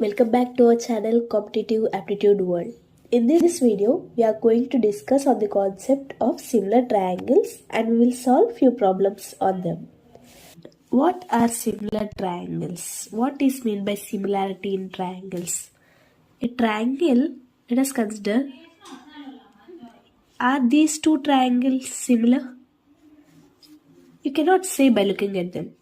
Welcome back to our channel Competitive Aptitude World. In this video, we are going to discuss on the concept of similar triangles and we will solve few problems on them. What are similar triangles? What is meant by similarity in triangles? A triangle, let us consider, are these two triangles similar? You cannot say by looking at them.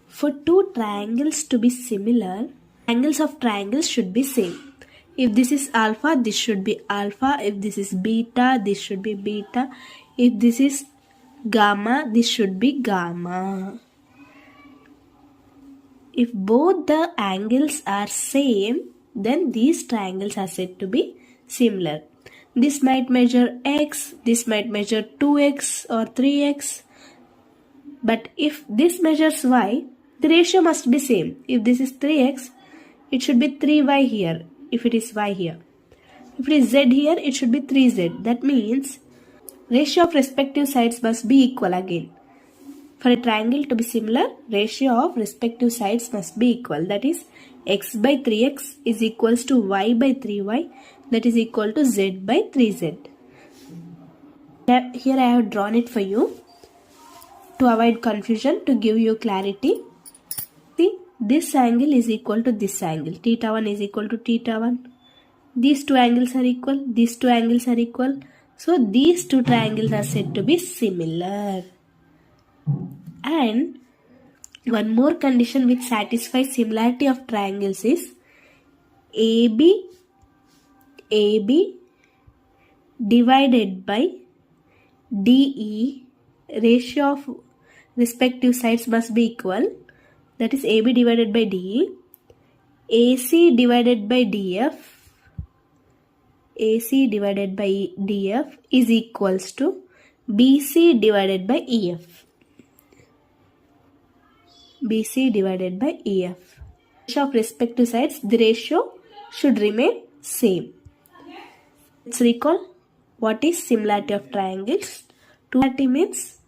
For two triangles to be similar, angles of triangles should be same. If this is alpha, this should be alpha. If this is beta, this should be beta. If this is gamma, this should be gamma. If both the angles are same, then these triangles are said to be similar. This might measure x, this might measure 2x or 3x. But if this measures y, the ratio must be same. If this is 3x, it should be 3y here, if it is y here. If it is z here, it should be 3z. That means ratio of respective sides must be equal again. For a triangle to be similar, ratio of respective sides must be equal. That is, x by 3x is equals to y by 3y. That is equal to z by 3z. Here I have drawn it for you to avoid confusion, to give you clarity. See, this angle is equal to this angle. Theta 1 is equal to theta 1. These two angles are equal. These two angles are equal. So, these two triangles are said to be similar. And one more condition which satisfies similarity of triangles is AB divided by DE, ratio of respective sides must be equal. That is AB divided by DE. AC divided by DF. AC divided by DF is equals to BC divided by EF. BC divided by EF. Ratio of respective sides, the ratio should remain same. Let's recall what is similarity of triangles. Similarity means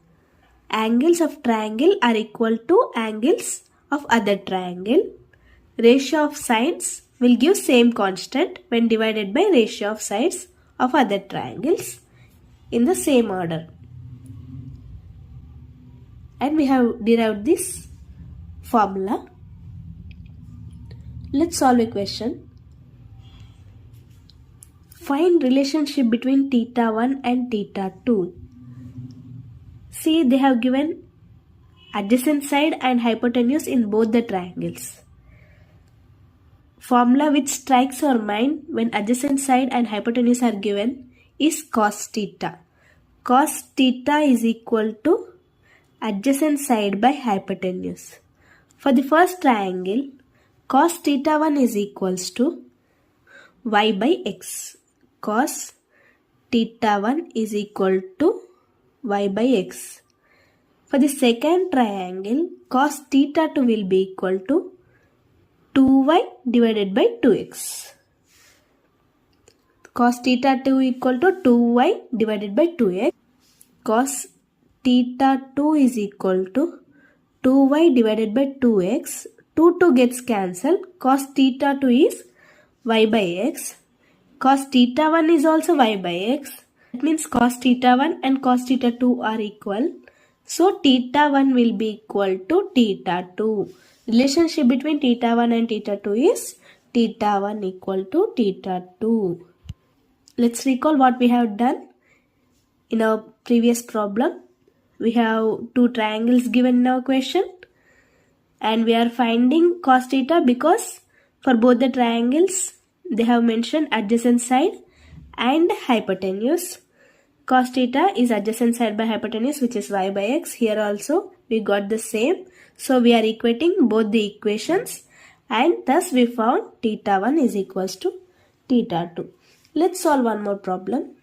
angles of triangle are equal to angles of other triangle. Ratio of sides will give same constant when divided by ratio of sides of other triangles in the same order. And we have derived this formula. Let's solve a question. Find relationship between theta 1 and theta 2. See, they have given adjacent side and hypotenuse in both the triangles. Formula which strikes our mind when adjacent side and hypotenuse are given is cos theta. Cos theta is equal to adjacent side by hypotenuse. For the first triangle, cos theta 1 is equals to y by x. Cos theta 1 is equal to y by x. For the second triangle, cos theta 2 will be equal to 2y divided by 2x. Cos theta 2 equal to 2y divided by 2x. Cos theta 2 is equal to 2y divided by 2x. 2 gets cancelled. Cos theta 2 is y by x. Cos theta 1 is also y by x. That means cos theta 1 and cos theta 2 are equal. So, theta 1 will be equal to theta 2. Relationship between theta 1 and theta 2 is theta 1 equal to theta 2. Let's recall what we have done in our previous problem. We have two triangles given in our question. And we are finding cos theta because for both the triangles, they have mentioned adjacent side and hypotenuse. Cos theta is adjacent side by hypotenuse, which is y by x. Here also we got the same. So we are equating both the equations and thus we found theta 1 is equals to theta 2. Let's solve one more problem.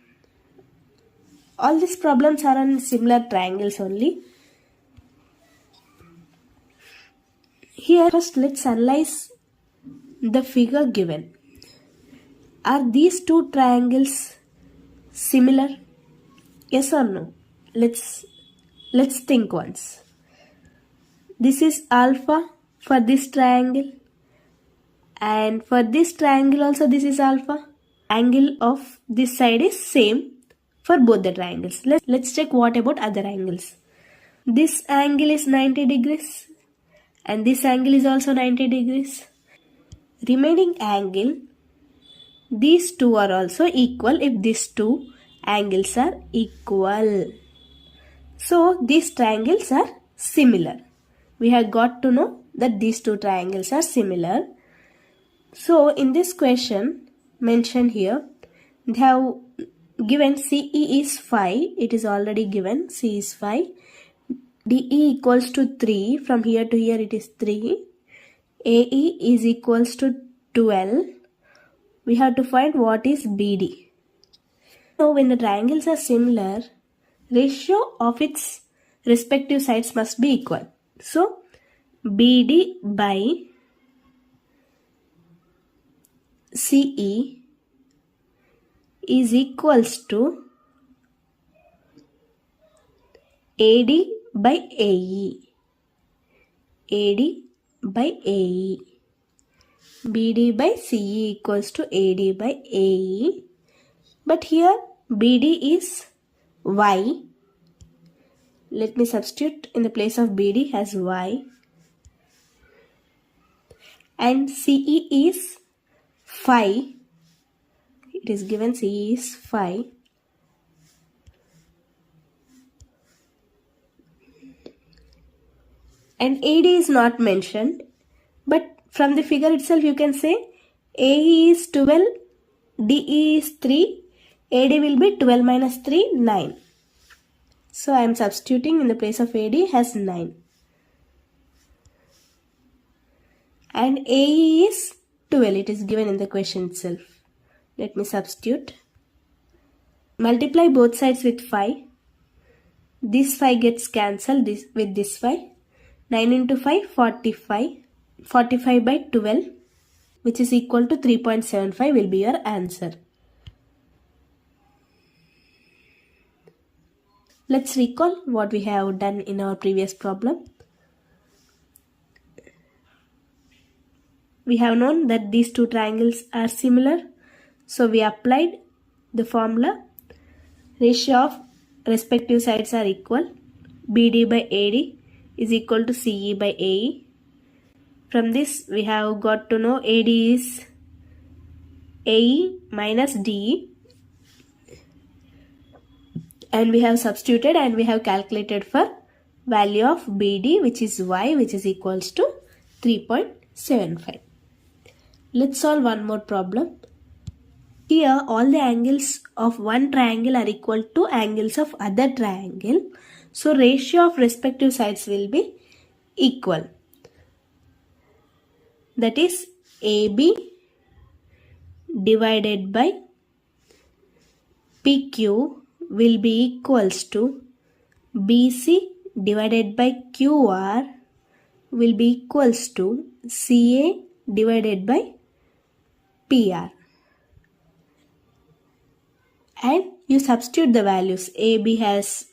All these problems are on similar triangles only. Here first let's analyze the figure given. Are these two triangles similar? Yes or no? Let's think once. This is alpha for this triangle And for this triangle also, this is alpha. Angle of this side is same for both the triangles. Let's check what about other angles. This angle is 90 degrees and this angle is also 90 degrees. Remaining angle, these two are also equal if these two angles are equal. So these triangles are similar. We have got to know that these two triangles are similar. So in this question mentioned here, they have given CE is 5. It is already given. C is 5. DE equals to 3. From here to here it is 3. AE is equals to 12. We have to find what is BD. So when the triangles are similar, ratio of its respective sides must be equal. So BD by CE is equals to AD by AE. AD by AE. BD by CE equals to AD by AE. But here BD is Y. Let me substitute in the place of BD as Y. And CE is 5. It is given CE is 5. And AD is not mentioned. But from the figure itself you can say AE is 12, DE is 3, AD will be 12 minus 3, 9. So I am substituting in the place of AD as 9. And AE is 12. It is given in the question itself. Let me substitute. Multiply both sides with 5. This 5 gets cancelled with this 5. 9 into 5, 45. 45 by 12, which is equal to 3.75 will be your answer. Let's recall what we have done in our previous problem. We have known that these two triangles are similar. So we applied the formula. Ratio of respective sides are equal. BD by AD is equal to CE by AE. From this we have got to know AD is AE minus DE. And we have substituted and we have calculated for value of BD, which is Y, which is equals to 3.75. Let's solve one more problem. Here all the angles of one triangle are equal to angles of other triangle. So ratio of respective sides will be equal. That is AB divided by PQ will be equals to BC divided by QR will be equals to CA divided by PR. And you substitute the values. AB has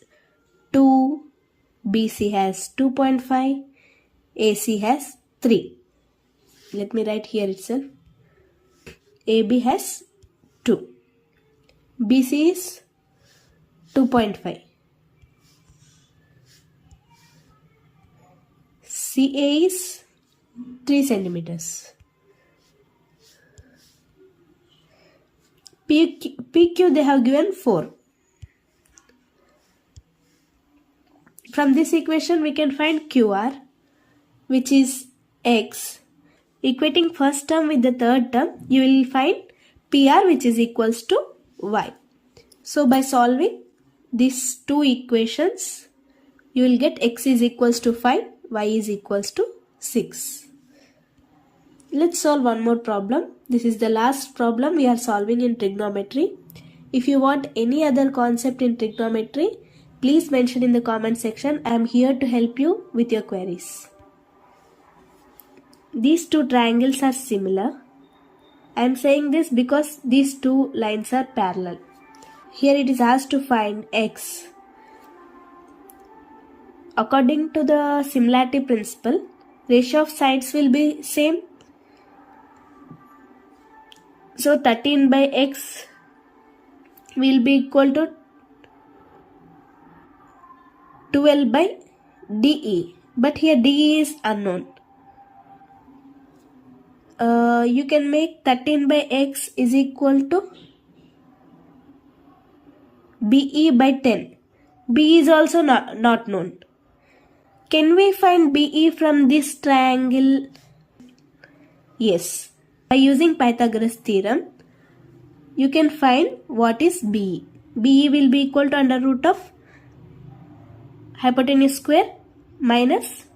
2, BC has 2.5, AC has 3. Let me write here itself. AB has 2. BC is 2.5. CA is 3 centimeters. PQ they have given 4. From this equation we can find QR, which is X. Equating first term with the third term, you will find PR, which is equals to Y. So by solving these two equations, you will get X is equals to 5, Y is equals to 6. Let's solve one more problem. This is the last problem we are solving in trigonometry. If you want any other concept in trigonometry, please mention in the comment section. I am here to help you with your queries. These two triangles are similar. I am saying this because these two lines are parallel. Here it is asked to find X. According to the similarity principle, ratio of sides will be same. So 13 by x will be equal to 12 by DE. But here DE is unknown. You can make 13 by x is equal to BE by 10. BE is also not known. Can we find BE from this triangle? Yes. By using Pythagoras theorem, you can find what is BE. BE will be equal to under root of hypotenuse square minus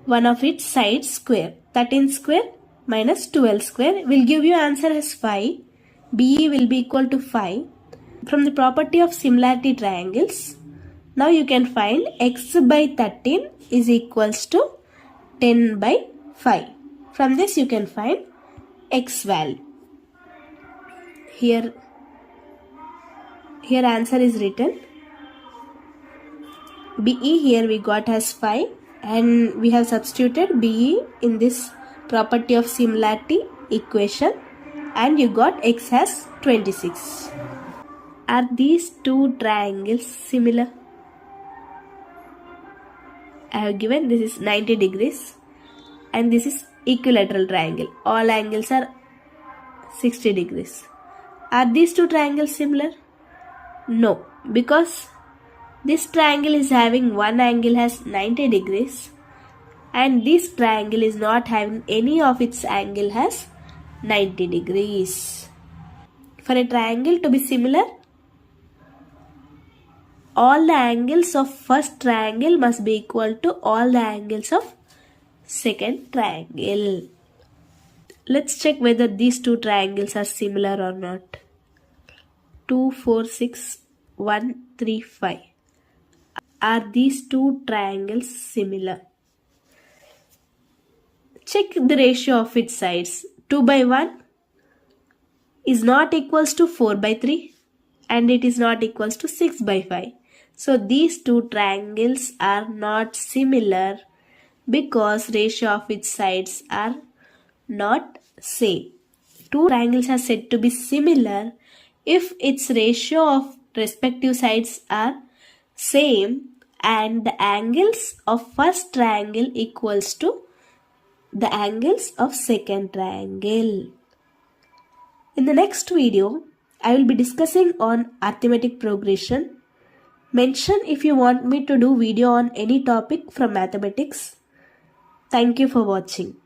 one of its sides square. 13 square minus 12 square will give you answer as 5. BE will be equal to 5. From the property of similarity triangles, now you can find x by 13 is equals to 10 by 5. From this you can find x value. Here answer is written. BE here we got as 5 and we have substituted BE in this property of similarity equation and you got x as 26. Are these two triangles similar? I have given this is 90 degrees and this is equilateral triangle. All angles are 60 degrees. Are these two triangles similar? No, because this triangle is having one angle has 90 degrees and this triangle is not having any of its angle has 90 degrees. For a triangle to be similar, all the angles of first triangle must be equal to all the angles of second triangle. Let's check whether these two triangles are similar or not. 2, 4, 6, 1, 3, 5. Are these two triangles similar? Check the ratio of its sides. 2 by 1 is not equals to 4 by 3 and it is not equals to 6 by 5. So these two triangles are not similar because ratio of its sides are not same. Two triangles are said to be similar if its ratio of respective sides are same and the angles of first triangle equals to the angles of second triangle. In the next video, I will be discussing on arithmetic progression. Mention if you want me to do video on any topic from mathematics. Thank you for watching.